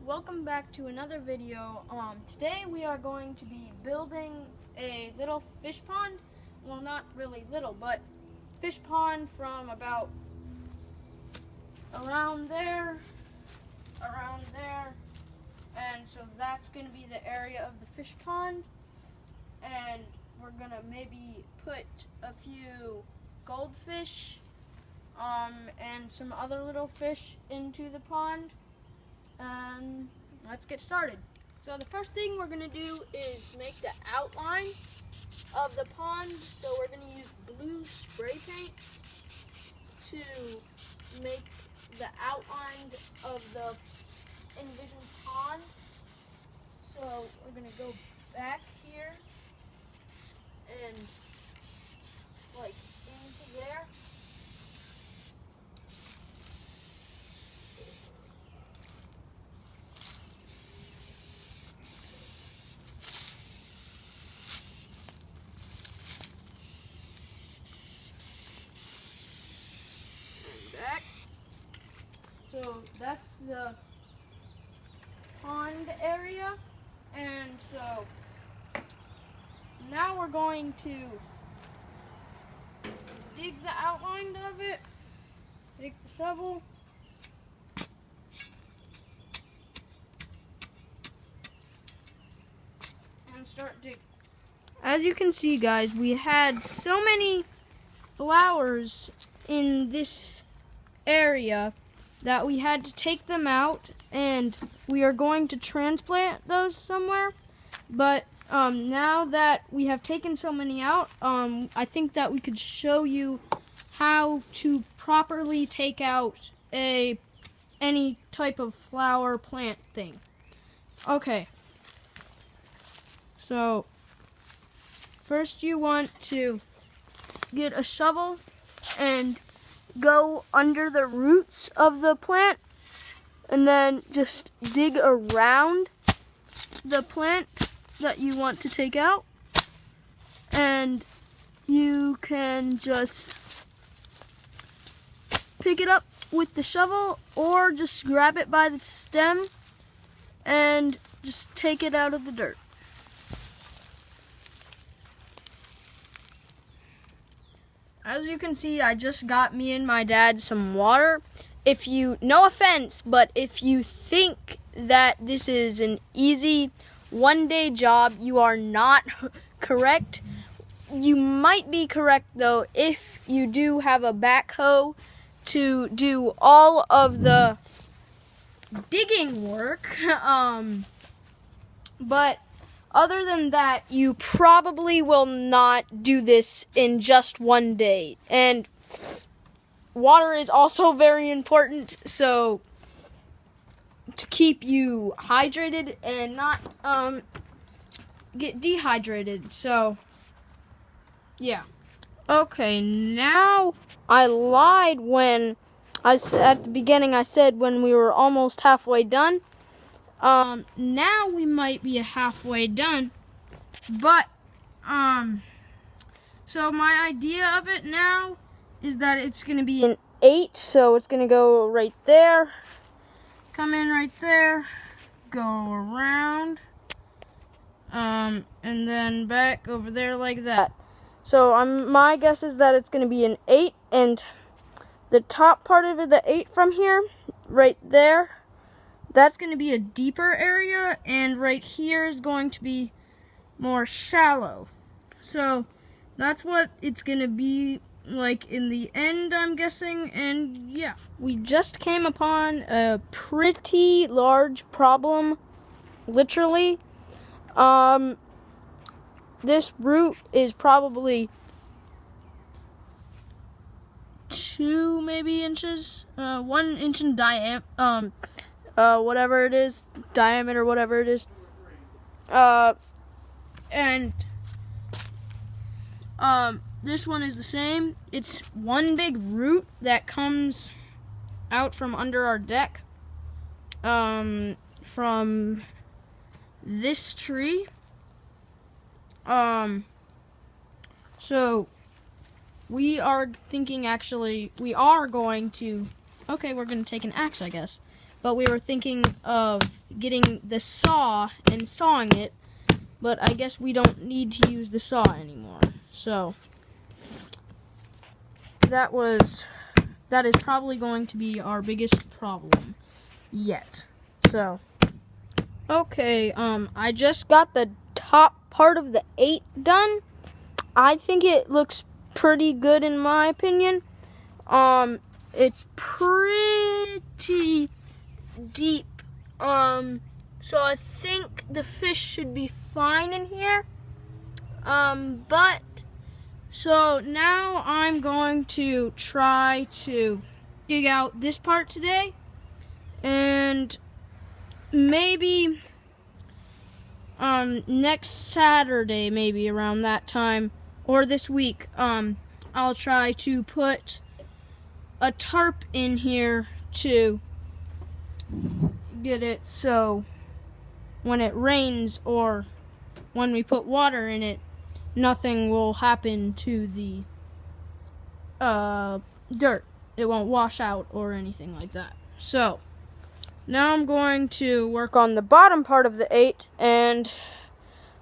welcome back to another video. Today we are going to be building a little fish pond. Well, not really little, but fish pond from about around there, and so that's going to be the area of the fish pond, and we're going to maybe put a few goldfish and some other little fish into the pond. Let's get started. So the first thing we're going to do is make the outline of the pond. So we're going to use blue spray paint to make the outline of the envisioned pond. So we're going to go back here and like into there. Back. So that's the pond area, and so now we're going to dig the outline of it, take the shovel, and start digging. As you can see, guys, we had so many flowers in this area that we had to take them out, and we are going to transplant those somewhere. But now that we have taken so many out, I think that we could show you how to properly take out any type of flower plant thing. Okay, so first you want to get a shovel and go under the roots of the plant, and then just dig around the plant that you want to take out, and you can just pick it up with the shovel or just grab it by the stem and just take it out of the dirt. As you can see, I just got me and my dad some water. No offense, but if you think that this is an easy one-day job, you are not correct. You might be correct, though, if you do have a backhoe to do all of the digging work. But other than that, you probably will not do this in just one day. And water is also very important, so to keep you hydrated and not get dehydrated. So, yeah. Okay, now I lied when at the beginning I said when we were almost halfway done. Now we might be halfway done, but, so my idea of it now is that it's going to be an 8, so it's going to go right there, come in right there, go around, and then back over there like that. So my guess is that it's going to be an 8, and the top part of it, the 8 from here, right there, that's going to be a deeper area, and right here is going to be more shallow. So that's what it's going to be like in the end, I'm guessing. And yeah, we just came upon a pretty large problem, literally. This root is probably 2 maybe inches, 1 inch in diameter, whatever it is, diameter, whatever it is. And this one is the same. It's one big root that comes out from under our deck, from this tree. So we are thinking, actually, we are going to, okay, we're going to take an axe, I guess. but we were thinking of getting the saw and sawing it, but I guess we don't need to use the saw anymore. So that is probably going to be our biggest problem yet. So okay, I just got the top part of the 8 done. I think it looks pretty good in my opinion. It's pretty deep. So I think the fish should be fine in here. But so now I'm going to try to dig out this part today, and maybe next Saturday, maybe around that time, or this week, I'll try to put a tarp in here to get it so when it rains or when we put water in it, nothing will happen to the dirt. It won't wash out or anything like that. So now I'm going to work on the bottom part of the 8 and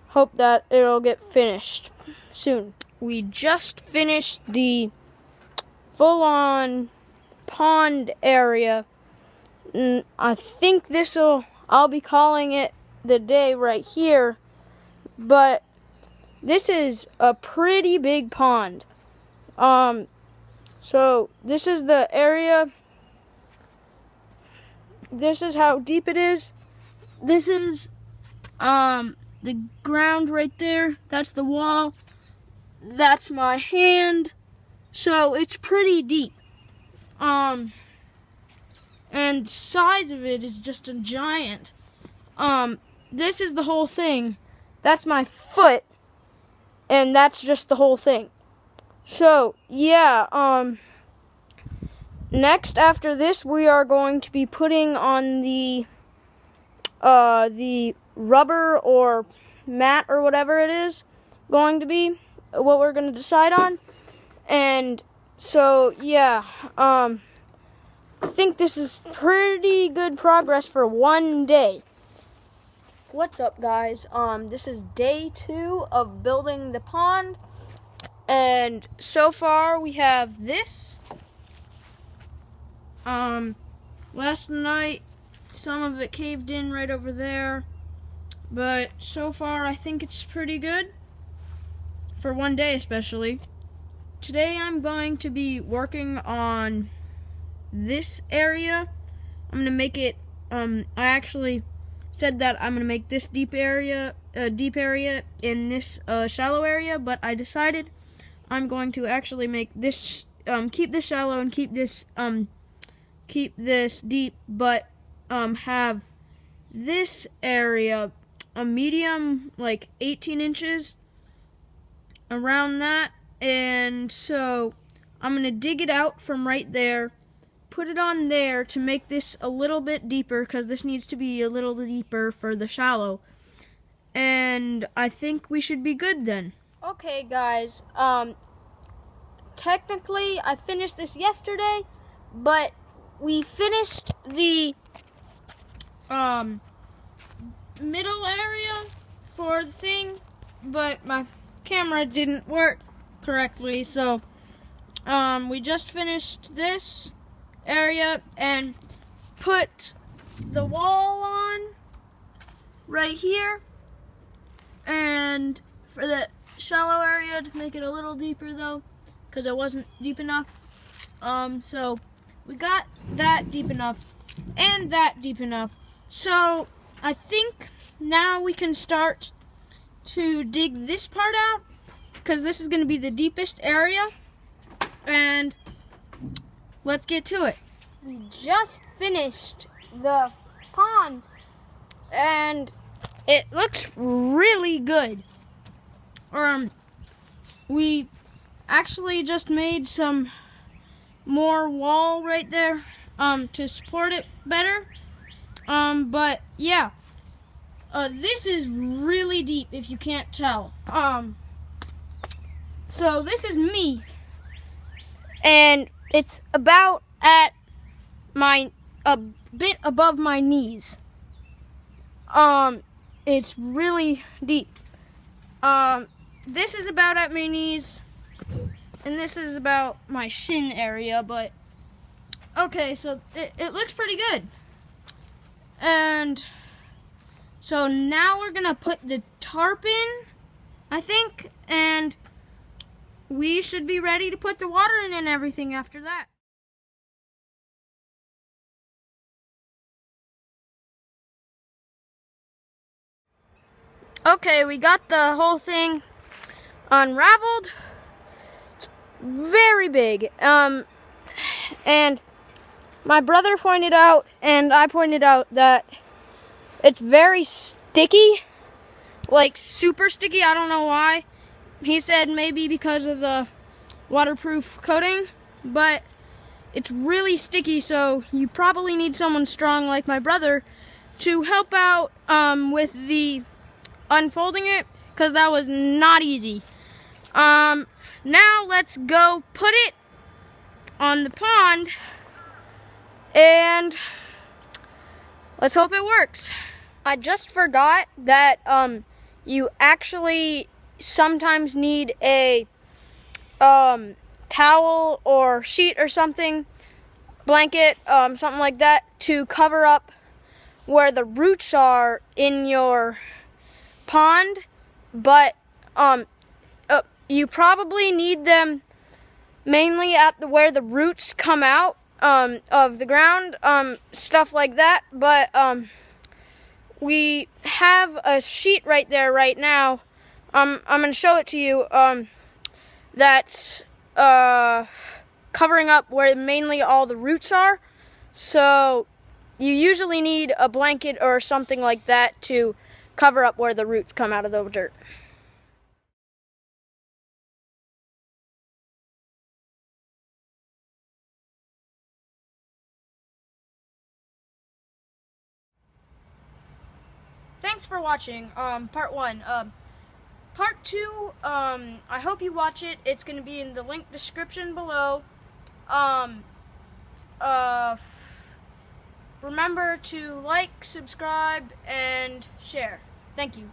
hope that it'll get finished soon. We just finished the full-on pond area. I think I'll be calling it the day right here, but this is a pretty big pond. So this is the area. This is how deep it is. This is the ground right there. That's the wall. That's my hand. So it's pretty deep. And the size of it is just a giant. This is the whole thing. That's my foot. And that's just the whole thing. So, yeah, next after this, we are going to be putting on the rubber or mat or whatever it is going to be, what we're going to decide on. And so, yeah, I think this is pretty good progress for one day. What's up, guys? This is day 2 of building the pond, and so far we have this. Last night some of it caved in right over there, but so far I think it's pretty good for one day especially. Today I'm going to be working on this area. I'm gonna make it, I actually said that I'm gonna make this deep area in this shallow area, but I decided I'm going to actually make this keep this shallow and keep this deep, but have this area a medium, like 18 inches around that. And so I'm gonna dig it out from right there, put it on there to make this a little bit deeper, because this needs to be a little deeper for the shallow, and I think we should be good then. Okay, guys, technically I finished this yesterday, but we finished the middle area for the thing, but my camera didn't work correctly, so we just finished this area and put the wall on right here, and for the shallow area to make it a little deeper though, because it wasn't deep enough. So we got that deep enough and that deep enough. So I think now we can start to dig this part out, because this is going to be the deepest area, and let's get to it. We just finished the pond, and it looks really good. We actually just made some more wall right there to support it better. But yeah, this is really deep if you can't tell. So this is me, and it's about at my bit above my knees. It's really deep. This is about at my knees, and this is about my shin area, but okay, so it looks pretty good. And so now we're gonna put the tarp in, I think, and we should be ready to put the water in and everything after that. Okay, we got the whole thing unraveled. It's very big. And my brother pointed out, and I pointed out, that it's very sticky, like super sticky. I don't know why. He said maybe because of the waterproof coating, but it's really sticky, so you probably need someone strong like my brother to help out with the unfolding it, because that was not easy. Now let's go put it on the pond, and let's hope it works. I just forgot that you actually sometimes need a towel or sheet or something, blanket, something like that, to cover up where the roots are in your pond, but you probably need them mainly at where the roots come out of the ground, stuff like that. But we have a sheet right there right now. I'm gonna show it to you. That's covering up where mainly all the roots are. So you usually need a blanket or something like that to cover up where the roots come out of the dirt. Thanks for watching part 1. Part 2, I hope you watch it. It's going to be in the link description below. Remember to like, subscribe, and share. Thank you.